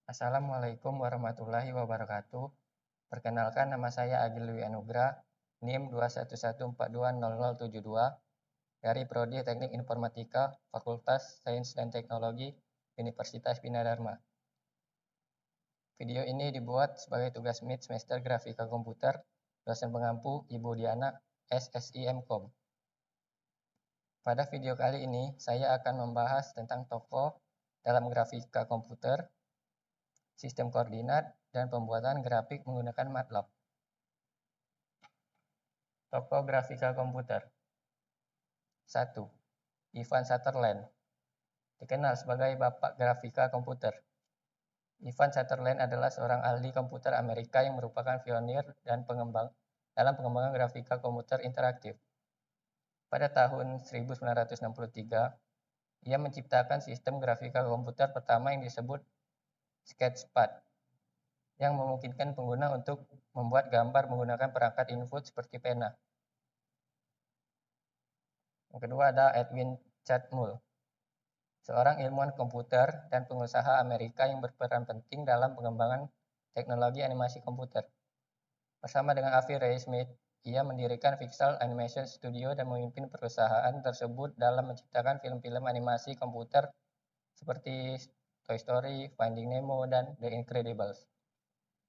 Assalamualaikum warahmatullahi wabarakatuh. Perkenalkan, nama saya Agil Dwi Anugrah, NIM 211420072 dari Prodi Teknik Informatika, Fakultas Sains dan Teknologi, Universitas Bina Dharma. Video ini dibuat sebagai tugas MIT semester Grafika Komputer, dosen pengampu Ibu Diana, SSIM.Com. Pada video kali ini, saya akan membahas tentang tokoh dalam grafika komputer, sistem koordinat, dan pembuatan grafik menggunakan MATLAB. Tokoh grafika komputer. 1. Ivan Sutherland, dikenal sebagai Bapak Grafika Komputer. Ivan Sutherland adalah seorang ahli komputer Amerika yang merupakan pionir dan dalam pengembangan grafika komputer interaktif. Pada tahun 1963, ia menciptakan sistem grafika komputer pertama yang disebut Sketchpad, yang memungkinkan pengguna untuk membuat gambar menggunakan perangkat input seperti pena. Yang kedua ada Edwin Catmull, seorang ilmuwan komputer dan pengusaha Amerika yang berperan penting dalam pengembangan teknologi animasi komputer. Bersama dengan Avi Ray Smith, ia mendirikan Pixel Animation Studio dan memimpin perusahaan tersebut dalam menciptakan film-film animasi komputer seperti Toy Story, Finding Nemo, dan The Incredibles.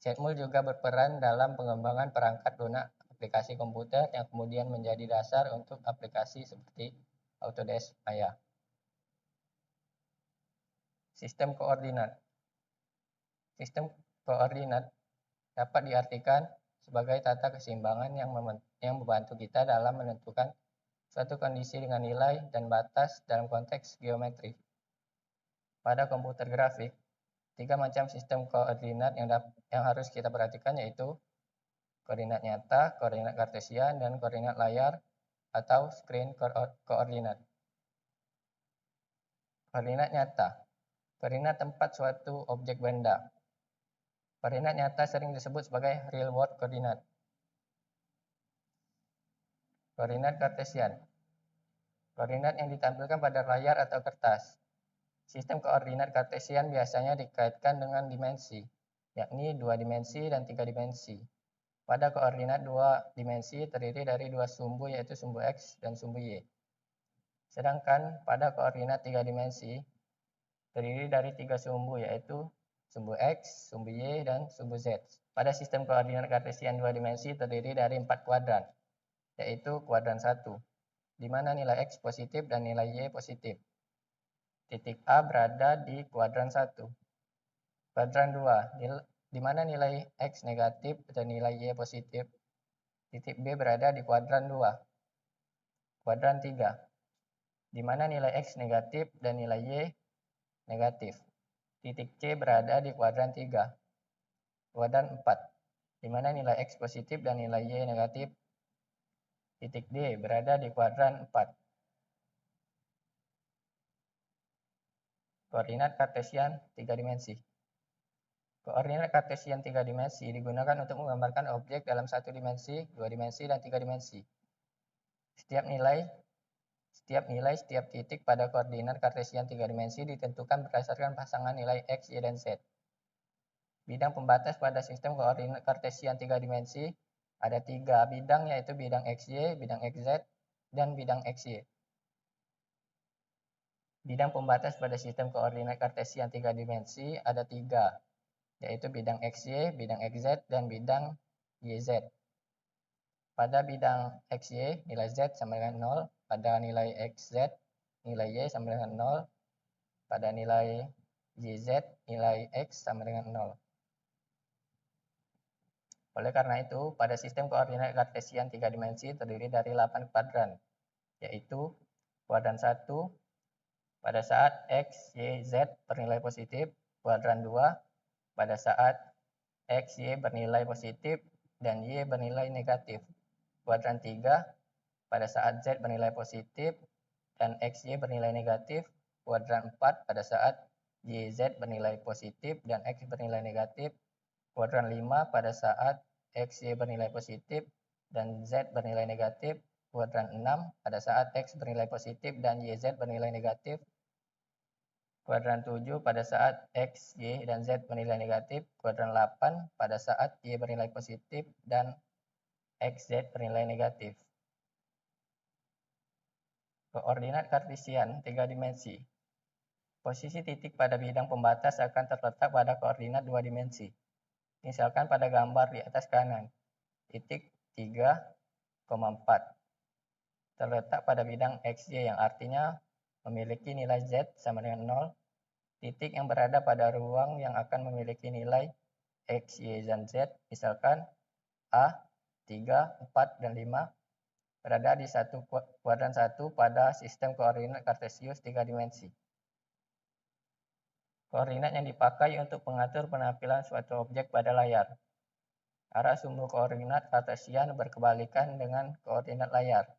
Catmull juga berperan dalam pengembangan perangkat lunak aplikasi komputer yang kemudian menjadi dasar untuk aplikasi seperti Autodesk Maya. Sistem koordinat. Sistem koordinat dapat diartikan sebagai tata keseimbangan yang membantu kita dalam menentukan suatu kondisi dengan nilai dan batas dalam konteks geometri. Pada komputer grafik, 3 macam sistem koordinat yang harus kita perhatikan yaitu koordinat nyata, koordinat kartesian, dan koordinat layar atau screen koordinat. Koordinat nyata. Koordinat tempat suatu objek benda. Koordinat nyata sering disebut sebagai real world koordinat. Koordinat kartesian. Koordinat yang ditampilkan pada layar atau kertas. Sistem koordinat kartesian biasanya dikaitkan dengan dimensi, yakni 2 dimensi dan 3 dimensi. Pada koordinat 2 dimensi terdiri dari 2 sumbu yaitu sumbu X dan sumbu Y. Sedangkan pada koordinat 3 dimensi terdiri dari 3 sumbu yaitu sumbu X, sumbu Y, dan sumbu Z. Pada sistem koordinat kartesian 2 dimensi terdiri dari 4 kuadran, yaitu kuadran 1, di mana nilai X positif dan nilai Y positif. Titik A berada di kuadran 1. Kuadran 2, di mana nilai X negatif dan nilai Y positif. Titik B berada di kuadran 2. Kuadran 3, di mana nilai X negatif dan nilai Y negatif. Titik C berada di kuadran 3. Kuadran 4, di mana nilai X positif dan nilai Y negatif. Titik D berada di kuadran 4. Koordinat kartesian 3 dimensi. Koordinat kartesian 3 dimensi digunakan untuk menggambarkan objek dalam 1 dimensi, 2 dimensi, dan 3 dimensi. Setiap titik pada koordinat kartesian 3 dimensi ditentukan berdasarkan pasangan nilai X, Y, dan Z. Bidang pembatas pada sistem koordinat kartesian 3 dimensi ada 3 bidang, yaitu bidang XY, bidang XZ, dan bidang XY. Bidang pembatas pada sistem koordinat kartesian 3 dimensi ada 3, yaitu bidang XY, bidang XZ, dan bidang YZ. Pada bidang XY, nilai Z sama dengan 0. Pada nilai XZ, nilai Y sama dengan 0. Pada nilai YZ, nilai X sama dengan 0. Oleh karena itu, pada sistem koordinat kartesian 3 dimensi terdiri dari 8 kuadran, yaitu kuadran 1 pada saat X, Y, Z bernilai positif, kuadran 2 pada saat X, Y bernilai positif dan Y bernilai negatif, kuadran 3 pada saat Z bernilai positif dan X, Y bernilai negatif, kuadran 4 pada saat Y, Z bernilai positif dan X bernilai negatif, kuadran 5 pada saat X, Y bernilai positif dan Z bernilai negatif, kuadran 6 pada saat X bernilai positif dan YZ bernilai negatif, Kuadran 7 pada saat X, Y, dan Z bernilai negatif, kuadran 8 pada saat Y bernilai positif dan X, Z bernilai negatif. Koordinat Kartesian 3 dimensi. Posisi titik pada bidang pembatas akan terletak pada koordinat 2 dimensi. Misalkan pada gambar di atas kanan, titik 3,4 terletak pada bidang XY yang artinya memiliki nilai Z sama dengan 0. Titik yang berada pada ruang yang akan memiliki nilai X, Y, dan Z, misalkan A, 3, 4, dan 5, berada di kuadran 1 pada sistem koordinat Kartesius 3 dimensi. Koordinat yang dipakai untuk mengatur penampilan suatu objek pada layar. Arah sumber koordinat Kartesian berkebalikan dengan koordinat layar.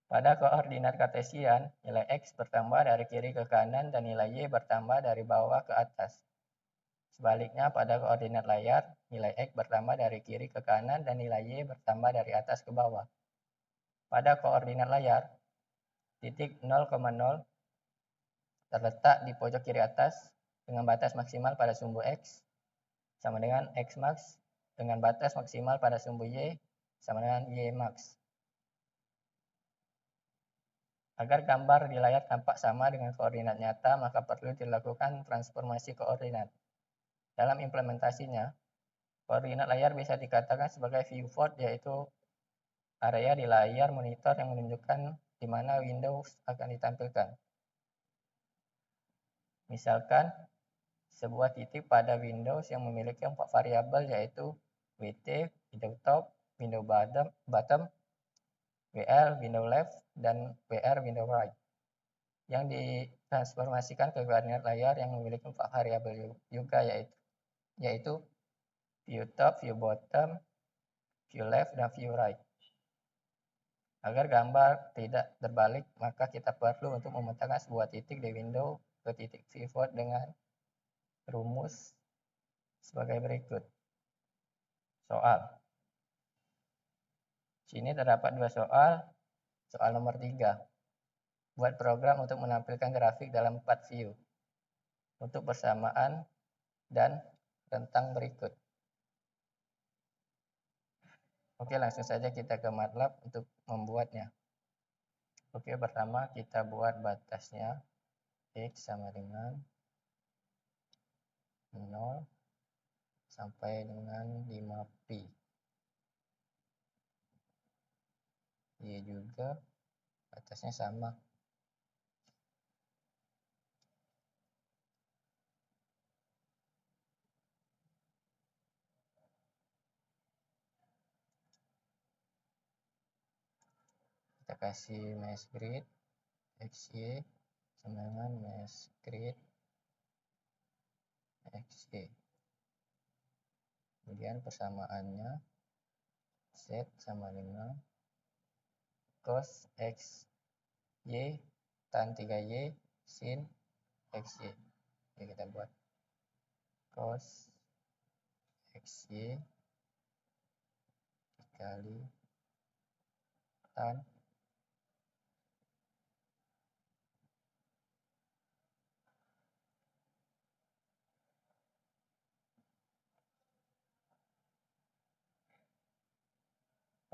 Pada koordinat Kartesian, nilai X bertambah dari kiri ke kanan dan nilai Y bertambah dari bawah ke atas. Sebaliknya, pada koordinat layar, nilai X bertambah dari kiri ke kanan dan nilai Y bertambah dari atas ke bawah. Pada koordinat layar, titik 0,0 terletak di pojok kiri atas dengan batas maksimal pada sumbu X sama dengan X max dengan batas maksimal pada sumbu Y sama dengan Y max. Agar gambar di layar tampak sama dengan koordinat nyata, maka perlu dilakukan transformasi koordinat. Dalam implementasinya, koordinat layar bisa dikatakan sebagai viewport, yaitu area di layar monitor yang menunjukkan di mana Windows akan ditampilkan. Misalkan, sebuah titik pada Windows yang memiliki 4 variabel, yaitu WT, window top, window bottom, WL, window left, dan WR, window right, yang ditransformasikan ke koordinat layar yang memiliki 4 variabel juga, yaitu view top, view bottom, view left, dan view right. Agar gambar tidak terbalik, maka kita perlu untuk memetakan sebuah titik di window ke titik viewport dengan rumus sebagai berikut. Soal. Sini terdapat 2 soal. Soal nomor 3. Buat program untuk menampilkan grafik dalam 4 view untuk persamaan dan rentang berikut. Oke, langsung saja kita ke MATLAB untuk membuatnya. Oke, pertama kita buat batasnya X sama dengan 0 sampai dengan 5pi. Y juga batasnya sama. Kita kasih mesh grid XY sama dengan mesh grid XY. Kemudian persamaannya Z sama dengan cos X Y tan 3Y sin XY. Oke, kita buat cos XY dikali tan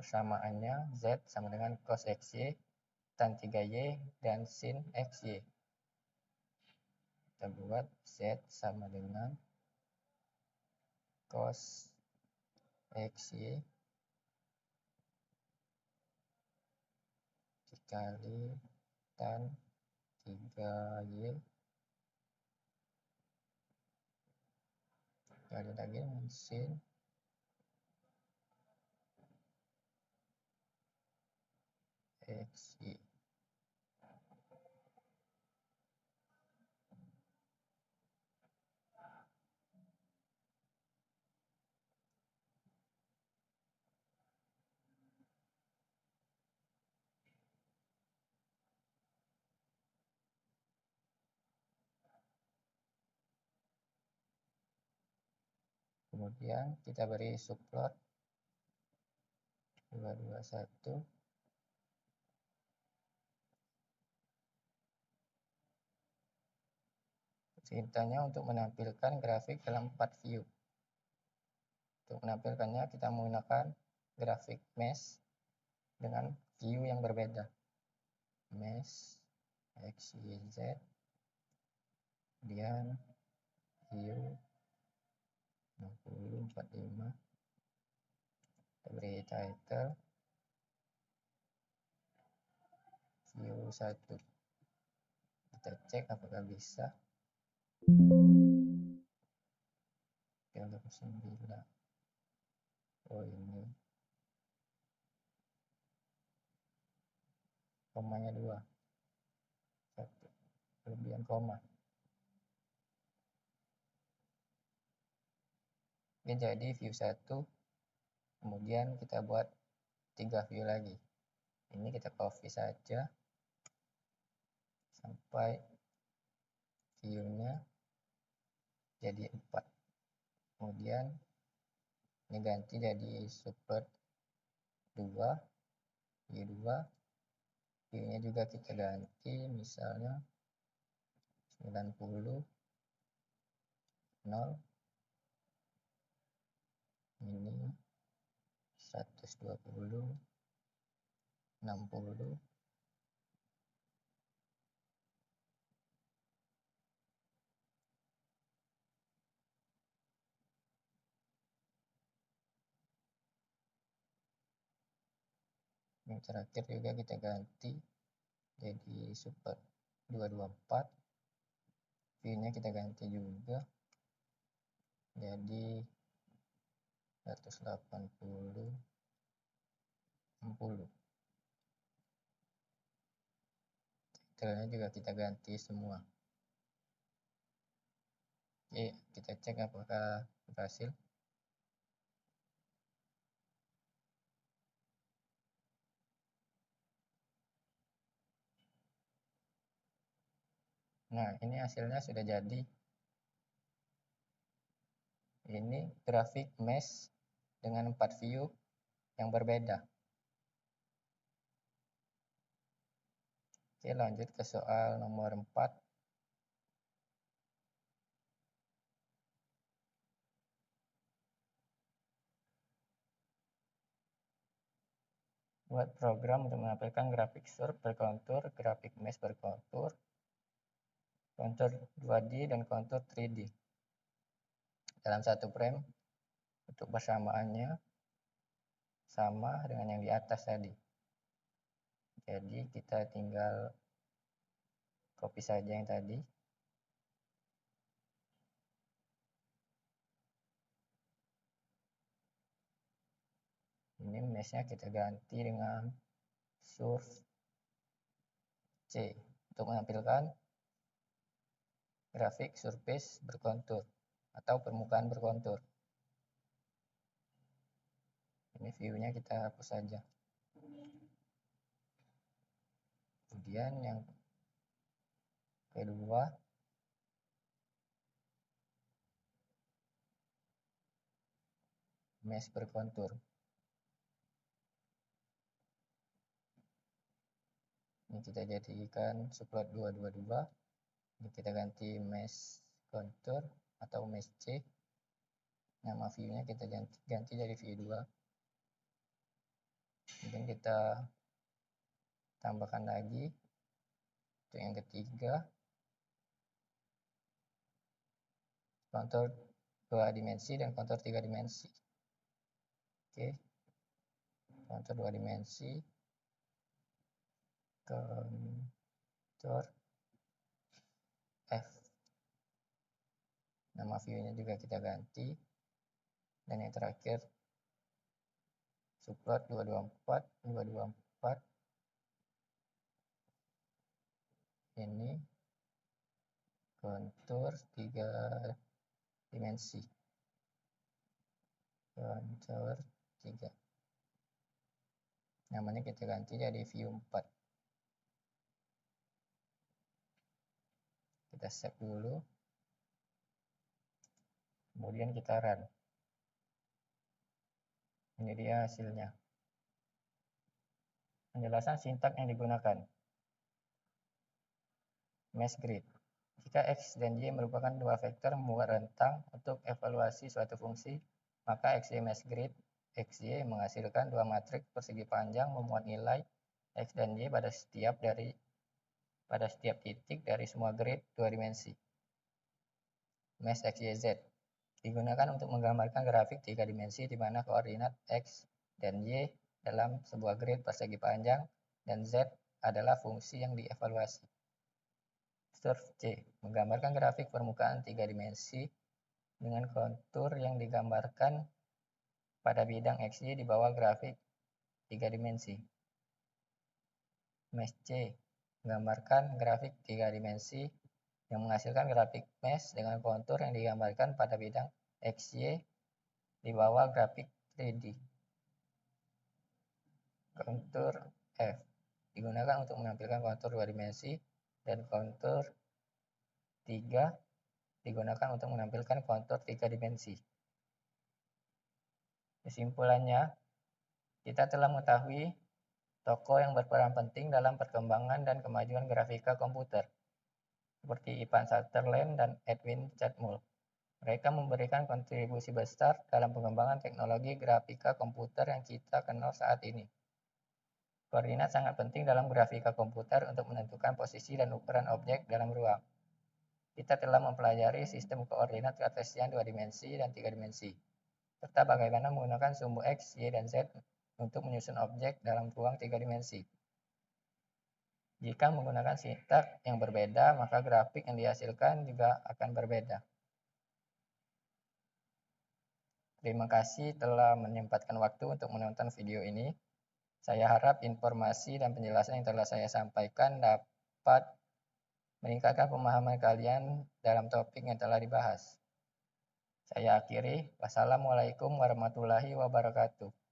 persamaannya Z sama dengan cos XY tan 3Y dan sin XY. Kita buat Z sama dengan cos XY dikali tan 3Y dikali lagi dengan sin XY. Kemudian kita beri subplot 221 Ceritanya untuk menampilkan grafik dalam 4 view. Untuk menampilkannya kita menggunakan grafik mesh dengan view yang berbeda. Mesh X, Y, Z, kemudian view 60, 45, kita beri title view 1, kita cek apakah bisa. 39, oh ini komanya 2, 1 kelebihan koma. Oke, jadi view 1, kemudian kita buat 3 view lagi. Ini kita copy saja sampai view-nya jadi 4. Kemudian ini ganti jadi support 2, view 2, view-nya juga kita ganti misalnya 90, 0, ini 120, 60, yang terakhir juga kita ganti jadi support 224, view-nya kita ganti juga jadi 180, 60. Titelnya juga kita ganti semua. Oke, kita cek apakah berhasil. Nah, ini hasilnya sudah jadi. Ini grafik mesh dengan 4 view yang berbeda. Oke, lanjut ke soal nomor 4. Buat program untuk menampilkan grafik SURF berkontur, grafik mesh berkontur, kontur 2D dan kontur 3D. Dalam satu frame, untuk persamaannya sama dengan yang di atas tadi. Jadi kita tinggal copy saja yang tadi. Ini meshnya kita ganti dengan surf C untuk menampilkan grafik surface berkontur atau permukaan berkontur. Ini view-nya kita hapus saja. Kemudian yang kedua, mesh berkontur. Ini kita jadikan subplot 222. Ini kita ganti mesh contour atau mesh C. Nama view-nya kita ganti dari view 2. Kemudian kita tambahkan lagi untuk yang ketiga, kontur 2 dimensi dan kontur 3 dimensi. Oke, kontur 2 dimensi, kontur F. Nama view-nya juga kita ganti. Dan yang terakhir, subplot 224, 224. Ini kontur 3 dimensi. Kontur 3. Namanya kita ganti jadi view 4. Kita save dulu. Kemudian kita run. Ini dia hasilnya. Penjelasan sintak yang digunakan. Mesh grid. Jika X dan Y merupakan dua vektor memuat rentang untuk evaluasi suatu fungsi, maka XY mesh grid XY menghasilkan dua matriks persegi panjang memuat nilai X dan Y pada setiap titik dari semua grid dua dimensi. Mesh XYZ digunakan untuk menggambarkan grafik tiga dimensi di mana koordinat X dan Y dalam sebuah grid persegi panjang dan Z adalah fungsi yang dievaluasi. SURF-C menggambarkan grafik permukaan tiga dimensi dengan kontur yang digambarkan pada bidang XY di bawah grafik tiga dimensi. Mesh-C menggambarkan grafik tiga dimensi yang menghasilkan grafik mesh dengan kontur yang digambarkan pada bidang XY di bawah grafik 3D. Kontur F digunakan untuk menampilkan kontur dua dimensi dan kontur 3 digunakan untuk menampilkan kontur tiga dimensi. Kesimpulannya, kita telah mengetahui tokoh yang berperan penting dalam perkembangan dan kemajuan grafika komputer, seperti Ivan Sutherland dan Edwin Catmull. Mereka memberikan kontribusi besar dalam pengembangan teknologi grafika komputer yang kita kenal saat ini. Koordinat sangat penting dalam grafika komputer untuk menentukan posisi dan ukuran objek dalam ruang. Kita telah mempelajari sistem koordinat kartesian dua dimensi dan tiga dimensi, serta bagaimana menggunakan sumbu X, Y, dan Z untuk menyusun objek dalam ruang tiga dimensi. Jika menggunakan sintaks yang berbeda, maka grafik yang dihasilkan juga akan berbeda. Terima kasih telah menyempatkan waktu untuk menonton video ini. Saya harap informasi dan penjelasan yang telah saya sampaikan dapat meningkatkan pemahaman kalian dalam topik yang telah dibahas. Saya akhiri. Wassalamualaikum warahmatullahi wabarakatuh.